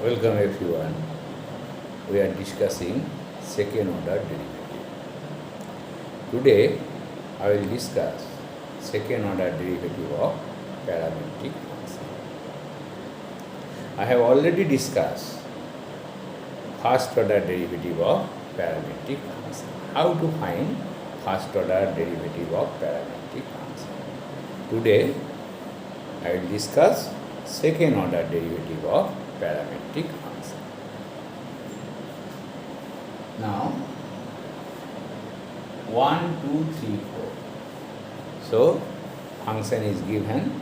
Welcome everyone. We are discussing second order derivative. Today I will discuss second order derivative of parametric function. I have already discussed first order derivative of parametric function. How to find first order derivative of parametric function. Today I will discuss second order derivative of parametric function. Now 1, 2, 3, 4. So function is given,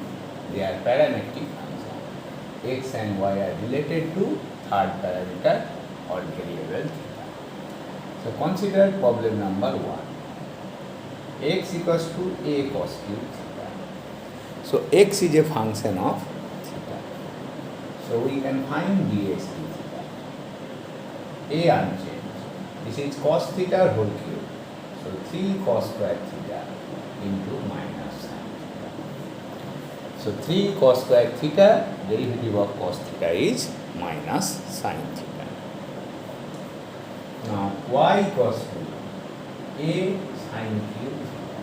they are parametric function. X and y are related to third parameter or variable theta. So consider problem number 1. X equals to a cos cube theta. So x is a function of theta. So we can find dx d theta. A unchanged. This is cos theta whole cube. So 3 cos square theta into minus sin theta. So 3 cos square theta, derivative of cos theta is minus sin theta. Now y equals to a sin cube theta.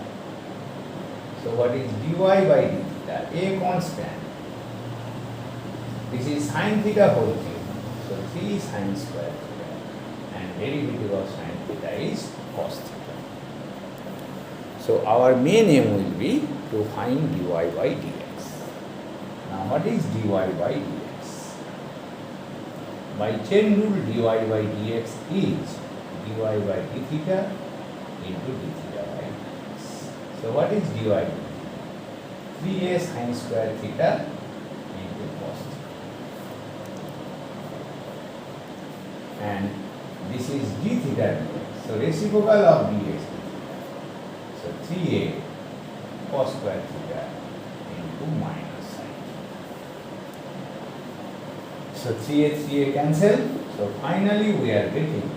So what is dy by d theta? A constant. This is sin theta whole cube. So 3 sin square theta. And derivative of sin theta is cos theta. So our main aim will be to find dy by dx. Now what is dy by dx? By chain rule, dy by dx is dy by d theta into d theta by dx. So what is dy by dx? 3a sin square theta into cos theta. And this is d theta dx. So reciprocal of dx. So 3a cos square theta into minus sin. So 3a cancel. So finally we are getting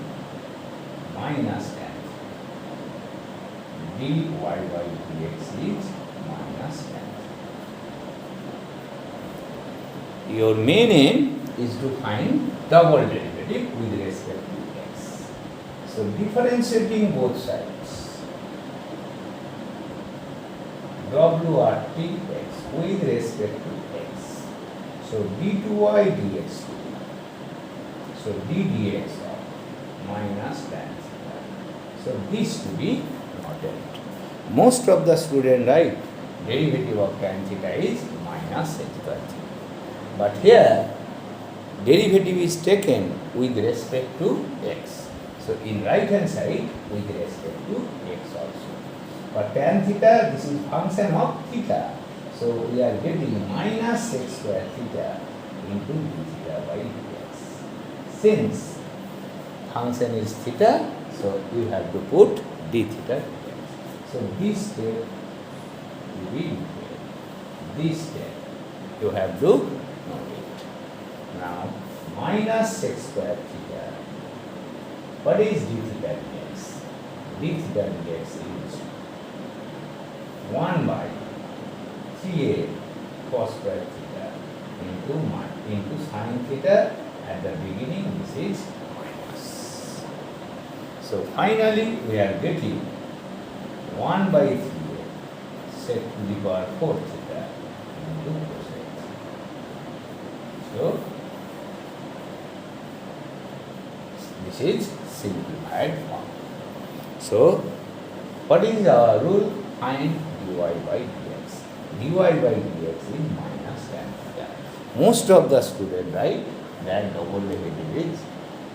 minus tan theta. dy by dx is minus tan theta. Your main aim is to find double derivative with respect to x. So differentiating both sides. Wrtx with respect to x. So d2y dx. So d dx of minus tan theta. So this to be noted. Most of the student write derivative of tan theta is minus h square theta. But here derivative is taken with respect to x. So in right hand side with respect to x also. But tan theta, this is function of theta. So we are getting minus x square theta into d theta by dx. Since function is theta, so you have to put d theta dx. So this step you will get. This step you have to know it. Now minus x square theta. What is d theta dx? d theta dx is 1 by 3a cos square theta into sin theta. At the beginning this is minus. So finally we are getting 1 by 3a set to the power 4 theta into cosec theta. So this is simplified form. So what is our rule? Find dy by dx. dy by dx is minus tan theta. Most of the student write that double derivative is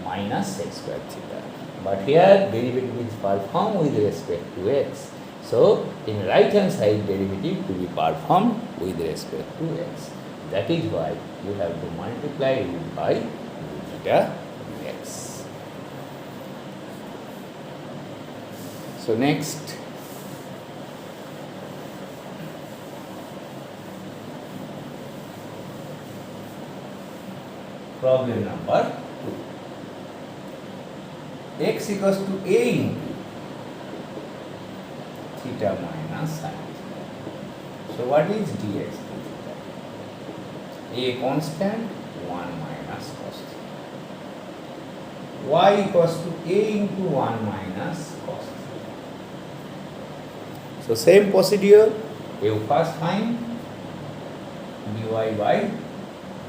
minus x square theta. But here derivative is performed with respect to x. So in right hand side derivative to be performed with respect to x. That is why you have to multiply it by d theta dx. So next, problem number 2. X equals to a into theta minus sin theta. So what is dx d theta? A constant, 1 minus minus cos theta. Y equals to a into 1 minus cos theta. So same procedure, you first find dy by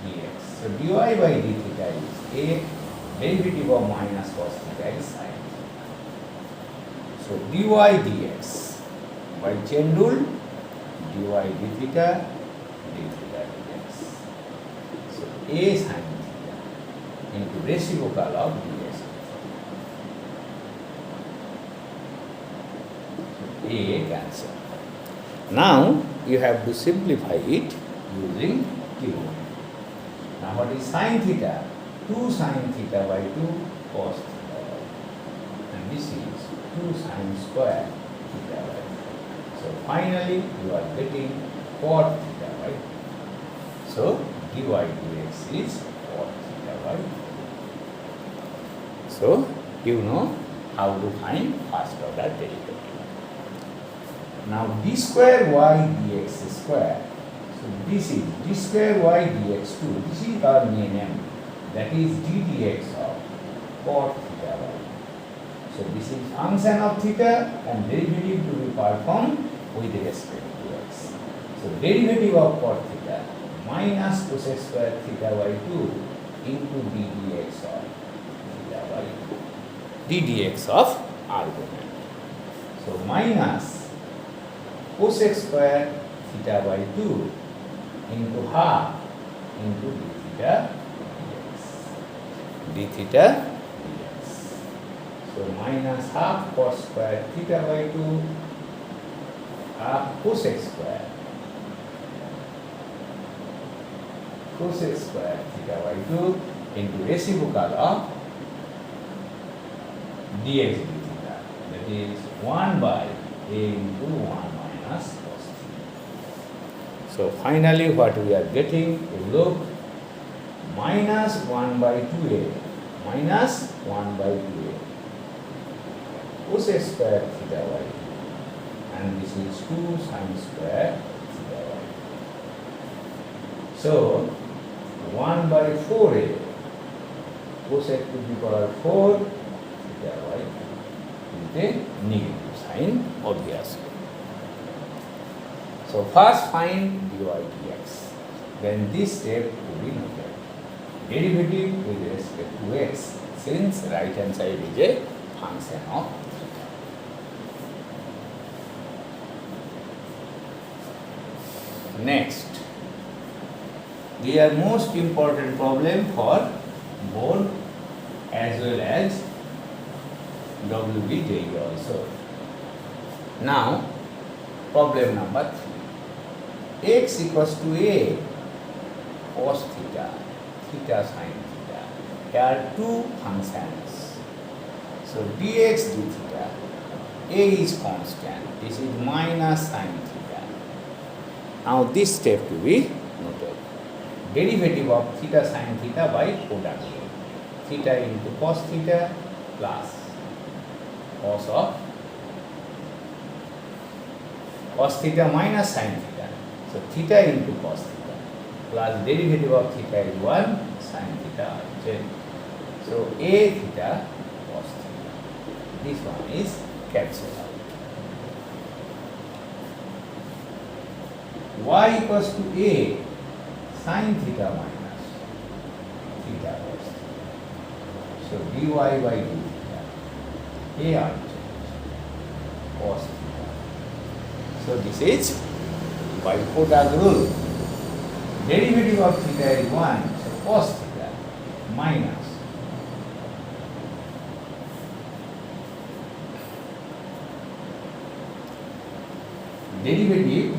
dx. So dy by d theta is a derivative of minus cos theta is sin theta. So dy dx by chain rule, dy d theta dx. So a sin theta into reciprocal of ds. A cancel. Now you have to simplify it using trigonometry. Now what is sin theta? 2 sin theta by 2 cos theta by 2. And this is 2 sin square theta by 2. So finally you are getting cot theta by 2. So dy dx is cot theta by 2. So you know how to find first order derivative. Now d square y dx square. So this is d square y dx2. This is our main m. That is d dx of cot theta by 2. So this is function of theta and derivative to be performed with respect to x. So derivative of cot theta minus cos square theta by 2 into d dx of theta by 2. d dx of argument. So minus cos square theta by 2 into half into d theta dx. d theta dx. So minus half cos square theta by 2 half cos square theta by 2 into reciprocal of dx d theta. That is 1 by a into 1 minus cos theta. So finally what we are getting, look, minus 1 by 2a minus 1 by 2a cos square theta by 2 and this is 2 sin square theta by 2. So 1 by 4a cosec to the power 4 theta by 2 with a negative sign obviously. So first find dy dx. Then this step will be noted. Derivative with respect to x, since right hand side is a function of theta. Next, we are most important problem for board as well as Wbjee also. Now, problem number 3. X equals to a cos theta, theta sin theta. Here two functions. So dx d theta, a is constant. This is minus sin theta. Now this step to be noted. Derivative of theta sin theta by product. Theta into cos theta plus cos of cos theta minus sin theta. So theta into cos theta plus derivative of theta is 1 sin theta. So a theta cos theta. This one is cancelled out. Y equals to a sin theta minus theta cos theta. So dy by d theta. A unchanged cos theta. So this is by product rule. Derivative of theta is 1, so cos theta minus derivative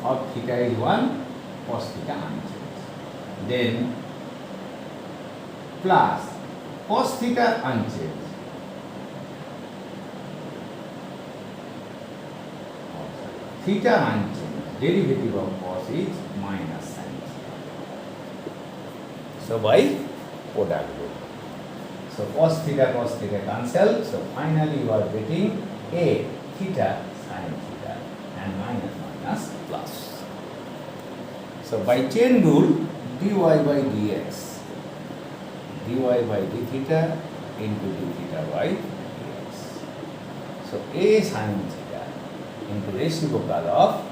of theta is 1, cos theta unchanged. Then plus cos theta unchanged. Theta unchanged, derivative of cos is minus sin theta. So by product rule. So cos theta cancel. So finally you are getting a theta sin theta and minus plus. So by chain rule dy by dx dy by d theta into d theta by dx. So a sin theta into reciprocal of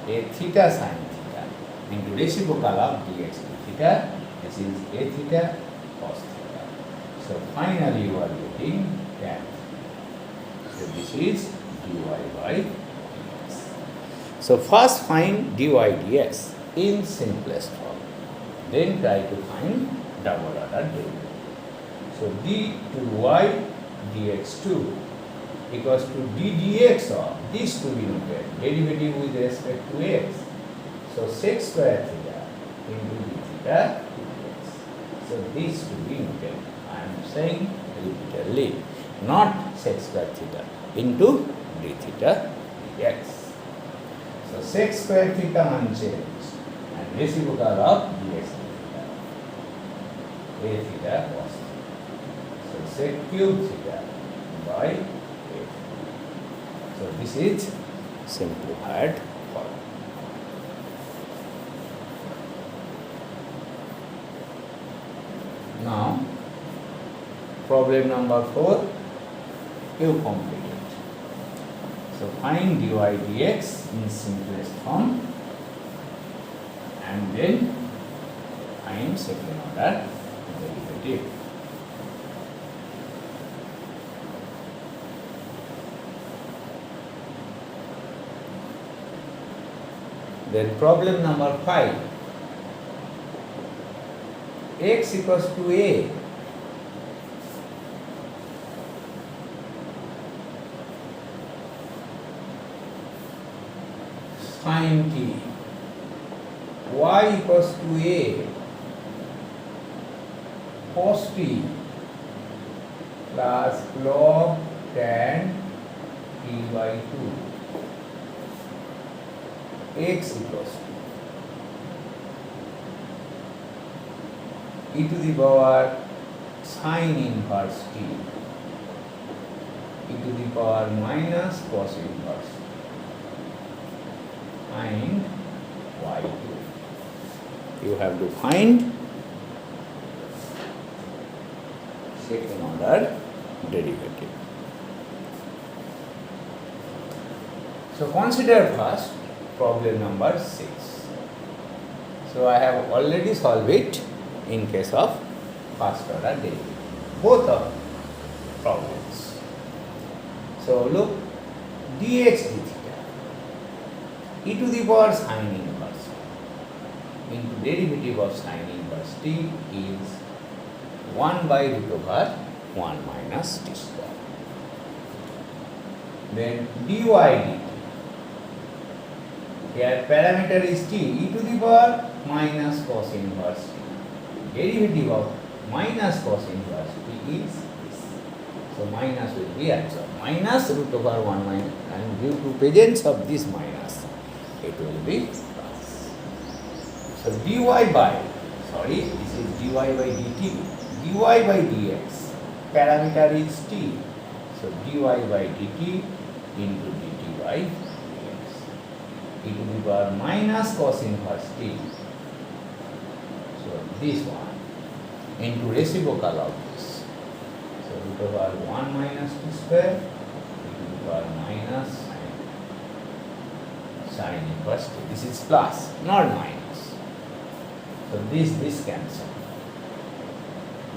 a theta sin theta into reciprocal of dx d theta. This is a theta cos theta. So finally you are getting tan. So this is dy by dx. So first find dy dx in simplest form. Then try to find double order derivative. So d2y dx2 equals to d dx of these two be noted, derivative with respect to x. So sec square theta into d theta dx. So these to be noted. I am saying repeatedly, not sec square theta into d theta dx. So sec square theta unchanged and reciprocal of dx d theta. A theta cos theta. So sec cube theta by a theta. So this is simplified form. Now problem number 4, you complete it. So find dy dx in simplest form and then find second order derivative. Then problem number 5, x equals to a. Sin t, y equals to a cos t plus log tan t by 2. X equals to e to the power sin inverse t, e to the power minus cos inverse and y2. You have to find second order derivative. So consider first problem number 6. So I have already solved it in case of first order derivative, both of problems. So look, dx d theta e to the power sin inverse into derivative of sin inverse t is 1 by root over 1 minus t square. Then dy dt, here parameter is t, e to the power minus cos inverse t. Derivative of minus cos inverse t is this. So minus will be absorbed. Minus root over 1 minus, and due to presence of this minus, it will be plus. So dy by, this is dy by dt, dy by dx, parameter is t. So dy by dt into dt by dx, e to the power minus cos inverse t. So this one into reciprocal of this. So root over 1 minus t square, e to the power minus sin inverse t. This is plus, not minus. So this cancel.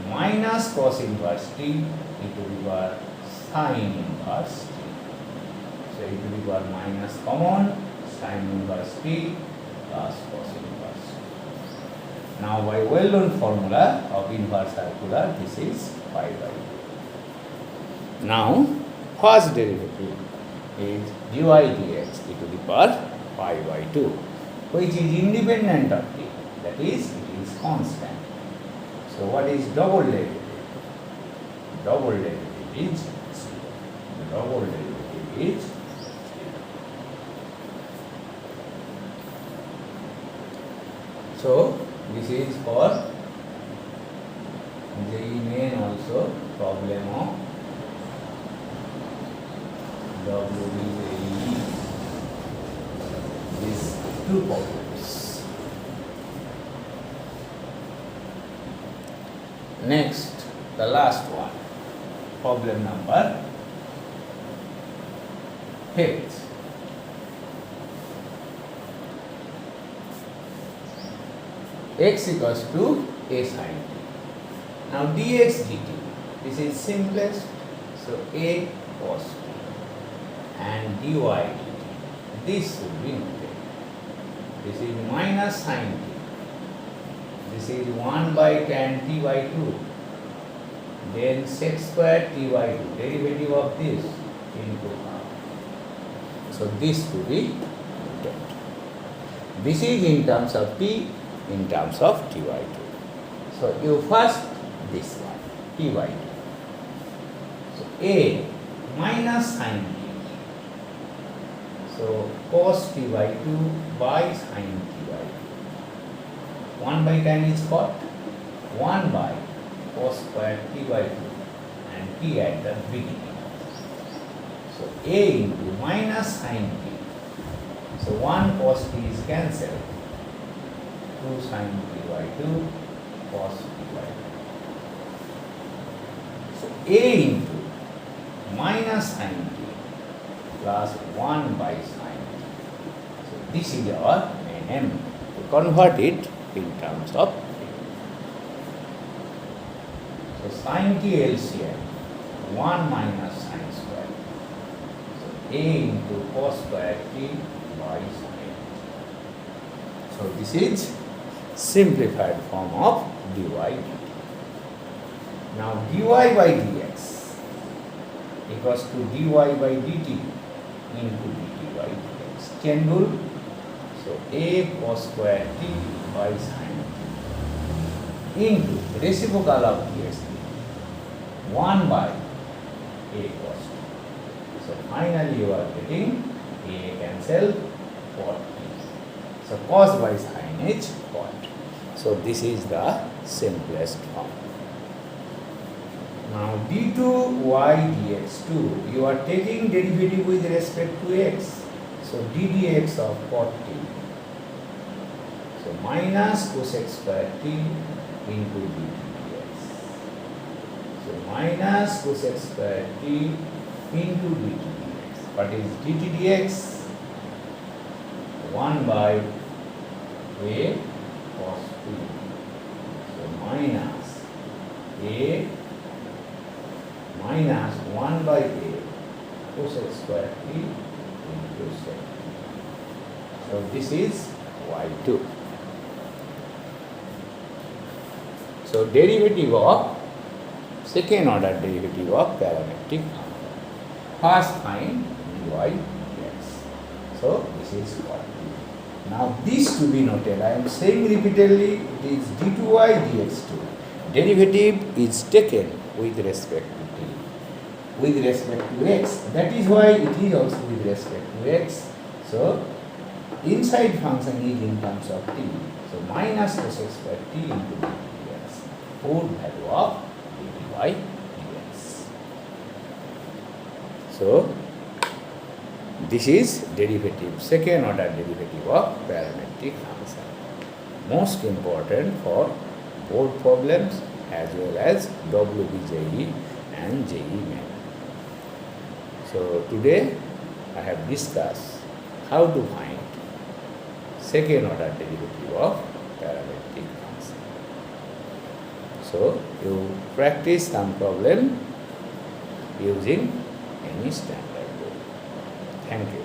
Minus cos inverse t, e to the power sin inverse t. So e to the power minus common, sin inverse t plus cos inverse. Now by well-known formula of inverse circular, this is pi by 2. Now first derivative is dy dx e to the power pi by 2, which is independent of t, that is, it is constant. So what is double derivative? Double derivative is 0. Double derivative is 0. So this is for JEE main also, problem of Wbjee, these two problems. Next, the last one, problem number 5th. X equals to a sin t. Now dx dt, this is simplest, so a cos t, and dy dt, this should be noted. This is minus sin t, this is 1 by tan t by 2, then sec square t by 2, derivative of this into half. So this will be noted. This is in terms of t, in terms of t by 2. So you first this one, t by 2. So a minus sin t. So cos t by 2 by sin t by 2. 1 by tan is what? 1 by cos square t by 2 and t at the beginning. So a into minus sin t. So 1 cos t is cancelled. 2 sin t by 2 cos t by 2. So a into minus sin t plus 1 by sin t. So this is our main m. To convert it in terms of t. So sin t LCM 1 minus sin square. So a into cos square t by sin t. So this is simplified form of dy dt. Now dy by dx equals to dy by dt into dt by dx. Chain rule. So a cos square t by sin t into reciprocal of dx 1 by a cos t. So finally you are getting a cancel cot t. So cos by sin is cot. So this is the simplest form. Now d2y dx2, you are taking derivative with respect to x. So ddx of cot t. So minus cosec square t into ddx. So minus cosec square t into dt dx. What is dt dx? 1 by a cos t. So minus a minus 1 by a cosec square t into sec t. So this is y2. So derivative of second order derivative of parametric function. First find dy dx. So this is what. Now this to be noted, I am saying repeatedly, it is d2y dx2. Derivative is taken with respect to t, with respect to x. That is why it is also with respect to x. So inside function is in terms of t. So minus cosec square t into dt dx. Full value of dy dx. So this is derivative, second order derivative of parametric function. Most important for board problems as well as Wbjee and JEE Main. So today I have discussed how to find second order derivative of parametric function. So you practice some problem using any standard board. Thank you.